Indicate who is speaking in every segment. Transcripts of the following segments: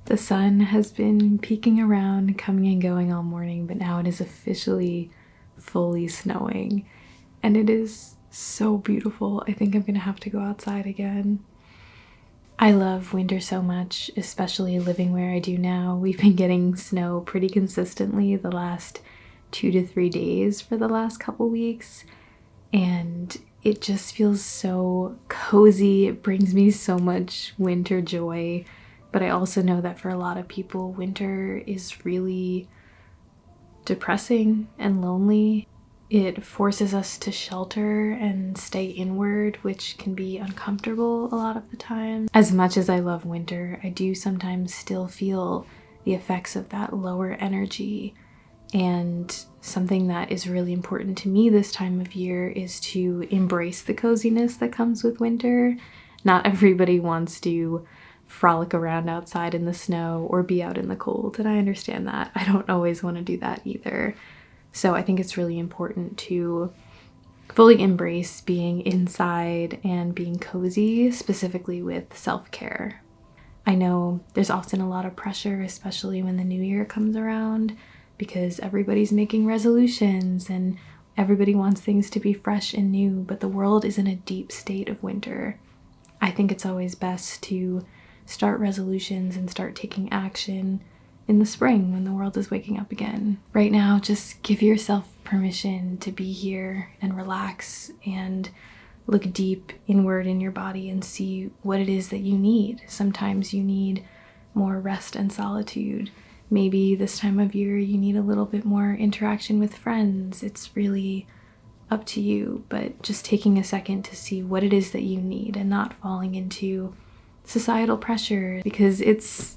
Speaker 1: The sun has been peeking around, coming and going all morning, but now it is officially fully snowing. And it is so beautiful. I think I'm gonna have to go outside again. I love winter so much, especially living where I do now. We've been getting snow pretty consistently the last 2 to 3 days for the last couple weeks, and it just feels so cozy. It brings me so much winter joy, but I also know that for a lot of people, winter is really depressing and lonely. It forces us to shelter and stay inward, which can be uncomfortable a lot of the time. As much as I love winter, I do sometimes still feel the effects of that lower energy. And something that is really important to me this time of year is to embrace the coziness that comes with winter. Not everybody wants to frolic around outside in the snow or be out in the cold, and I understand that. I don't always want to do that either. So I think it's really important to fully embrace being inside and being cozy, specifically with self-care. I know there's often a lot of pressure, especially when the new year comes around, because everybody's making resolutions and everybody wants things to be fresh and new, but the world is in a deep state of winter. I think it's always best to start resolutions and start taking action in the spring when the world is waking up again. Right now, just give yourself permission to be here and relax and look deep inward in your body and see what it is that you need. Sometimes you need more rest and solitude. Maybe this time of year you need a little bit more interaction with friends. It's really up to you, but just taking a second to see what it is that you need and not falling into societal pressure, because it's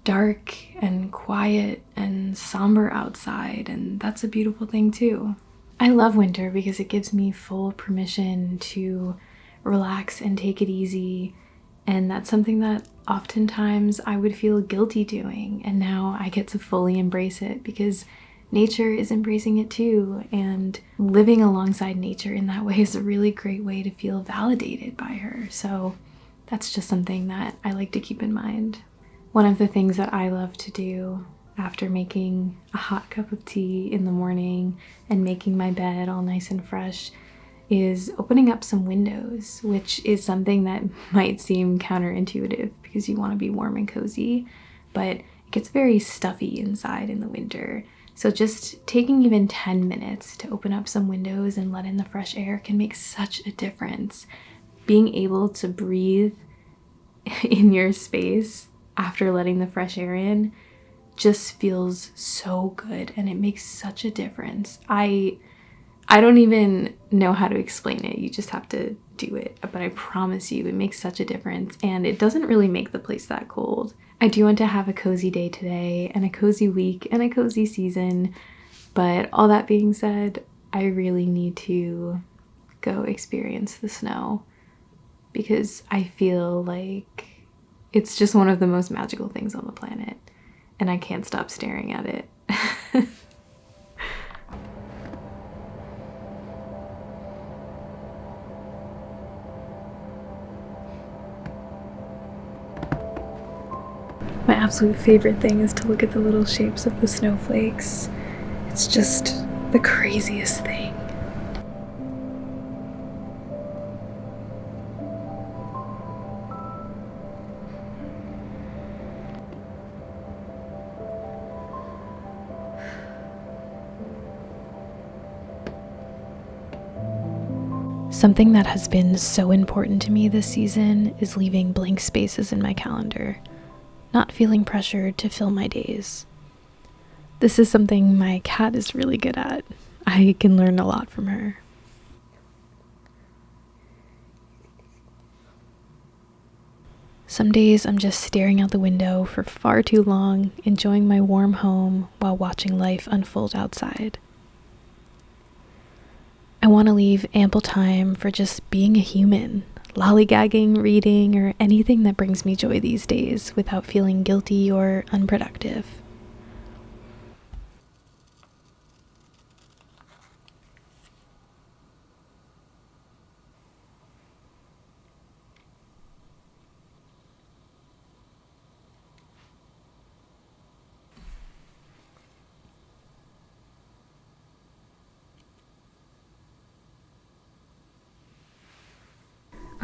Speaker 1: dark and quiet and somber outside, and that's a beautiful thing too. I love winter because it gives me full permission to relax and take it easy, and that's something that oftentimes I would feel guilty doing, and now I get to fully embrace it because nature is embracing it too, and living alongside nature in that way is a really great way to feel validated by her. So that's just something that I like to keep in mind. One of the things that I love to do after making a hot cup of tea in the morning and making my bed all nice and fresh is opening up some windows, which is something that might seem counterintuitive because you want to be warm and cozy, but it gets very stuffy inside in the winter. So just taking even 10 minutes to open up some windows and let in the fresh air can make such a difference. Being able to breathe in your space after letting the fresh air in just feels so good, and it makes such a difference. I don't even know how to explain it. You just have to do it. But I promise you, it makes such a difference, and it doesn't really make the place that cold. I do want to have a cozy day today and a cozy week and a cozy season, but all that being said, I really need to go experience the snow because I feel like it's just one of the most magical things on the planet, and I can't stop staring at it. My absolute favorite thing is to look at the little shapes of the snowflakes. It's just the craziest thing. Something that has been so important to me this season is leaving blank spaces in my calendar, not feeling pressured to fill my days. This is something my cat is really good at. I can learn a lot from her. Some days I'm just staring out the window for far too long, enjoying my warm home while watching life unfold outside. I want to leave ample time for just being a human, lollygagging, reading, or anything that brings me joy these days without feeling guilty or unproductive.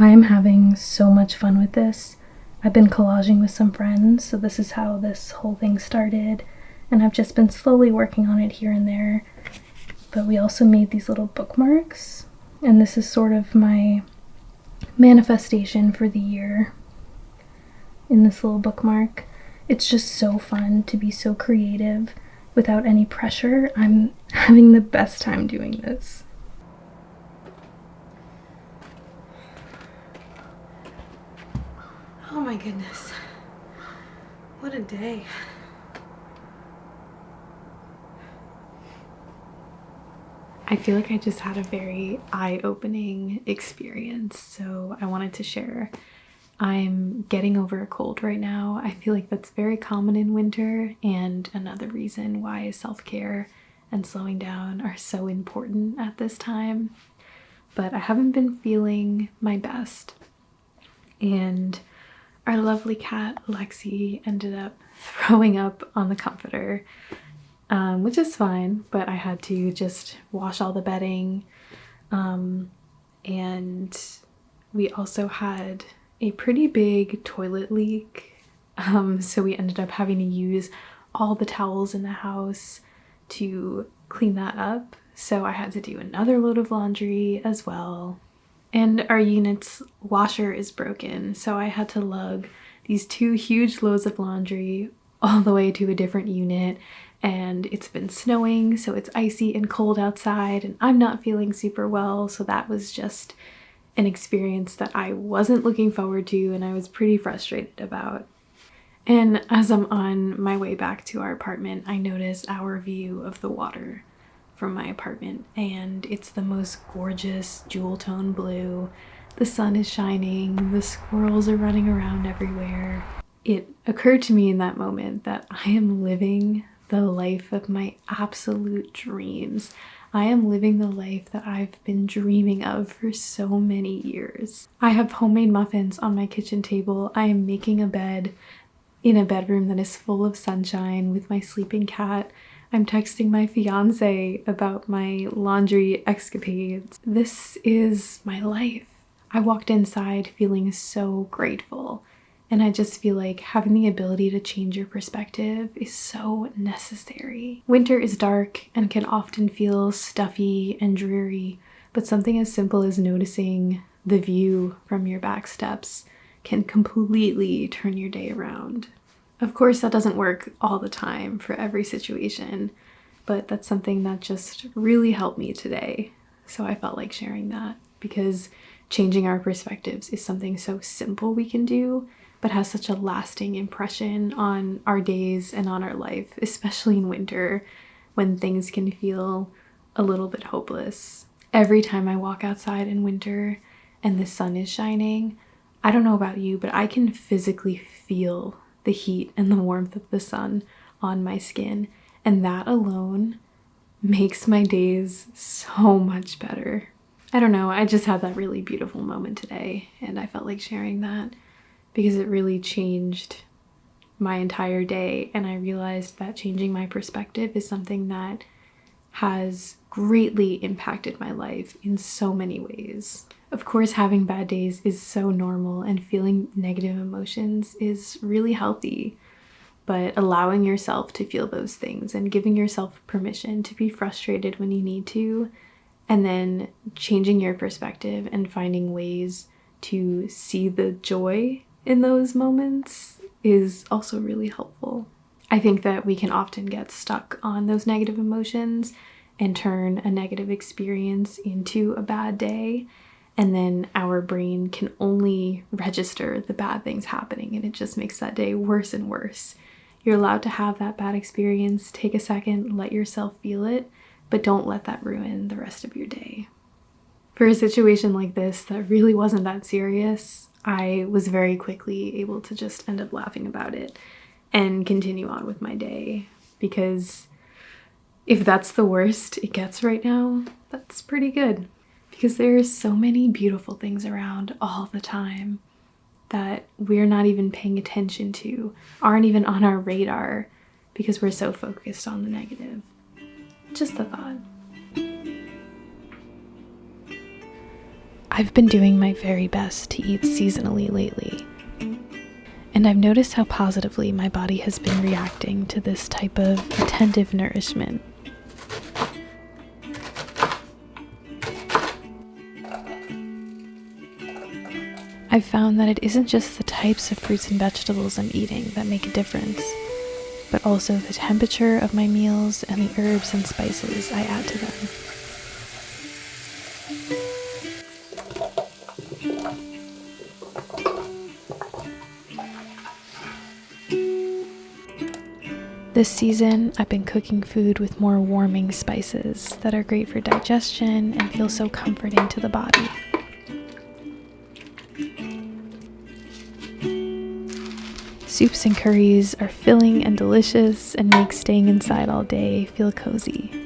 Speaker 1: I'm having so much fun with this. I've been collaging with some friends, so this is how this whole thing started, and I've just been slowly working on it here and there. But we also made these little bookmarks, and this is sort of my manifestation for the year in this little bookmark. It's just so fun to be so creative without any pressure. I'm having the best time doing this. Oh my goodness, what a day. I feel like I just had a very eye-opening experience, so I wanted to share. I'm getting over a cold right now. I feel like that's very common in winter, and another reason why self-care and slowing down are so important at this time. But I haven't been feeling my best, and our lovely cat Lexi ended up throwing up on the comforter, which is fine, but I had to just wash all the bedding, and we also had a pretty big toilet leak, so we ended up having to use all the towels in the house to clean that up, so I had to do another load of laundry as well. And our unit's washer is broken, so I had to lug these 2 huge loads of laundry all the way to a different unit, and it's been snowing, so it's icy and cold outside, and I'm not feeling super well, so that was just an experience that I wasn't looking forward to and I was pretty frustrated about. And as I'm on my way back to our apartment, I noticed our view of the water from my apartment, and it's the most gorgeous jewel tone blue. The sun is shining, the squirrels are running around everywhere. It occurred to me in that moment that I am living the life of my absolute dreams. I am living the life that I've been dreaming of for so many years. I have homemade muffins on my kitchen table. I am making a bed in a bedroom that is full of sunshine with my sleeping cat. I'm texting my fiance about my laundry escapades. This is my life. I walked inside feeling so grateful, and I just feel like having the ability to change your perspective is so necessary. Winter is dark and can often feel stuffy and dreary, but something as simple as noticing the view from your back steps can completely turn your day around. Of course, that doesn't work all the time for every situation, but that's something that just really helped me today. So I felt like sharing that, because changing our perspectives is something so simple we can do, but has such a lasting impression on our days and on our life, especially in winter when things can feel a little bit hopeless. Every time I walk outside in winter and the sun is shining, I don't know about you, but I can physically feel the heat and the warmth of the sun on my skin, and that alone makes my days so much better. I don't know, I just had that really beautiful moment today, and I felt like sharing that because it really changed my entire day, and I realized that changing my perspective is something that has greatly impacted my life in so many ways. Of course, having bad days is so normal, and feeling negative emotions is really healthy, but allowing yourself to feel those things and giving yourself permission to be frustrated when you need to, and then changing your perspective and finding ways to see the joy in those moments is also really helpful. I think that we can often get stuck on those negative emotions and turn a negative experience into a bad day, and then our brain can only register the bad things happening, and it just makes that day worse and worse. You're allowed to have that bad experience, take a second, let yourself feel it, but don't let that ruin the rest of your day. For a situation like this that really wasn't that serious, I was very quickly able to just end up laughing about it and continue on with my day, because if that's the worst it gets right now, that's pretty good, because there are so many beautiful things around all the time that we're not even paying attention to, aren't even on our radar, because we're so focused on the negative. Just a thought. I've been doing my very best to eat seasonally lately, and I've noticed how positively my body has been reacting to this type of attentive nourishment. I've found that it isn't just the types of fruits and vegetables I'm eating that make a difference, but also the temperature of my meals and the herbs and spices I add to them. This season, I've been cooking food with more warming spices that are great for digestion and feel so comforting to the body. Soups and curries are filling and delicious and make staying inside all day feel cozy.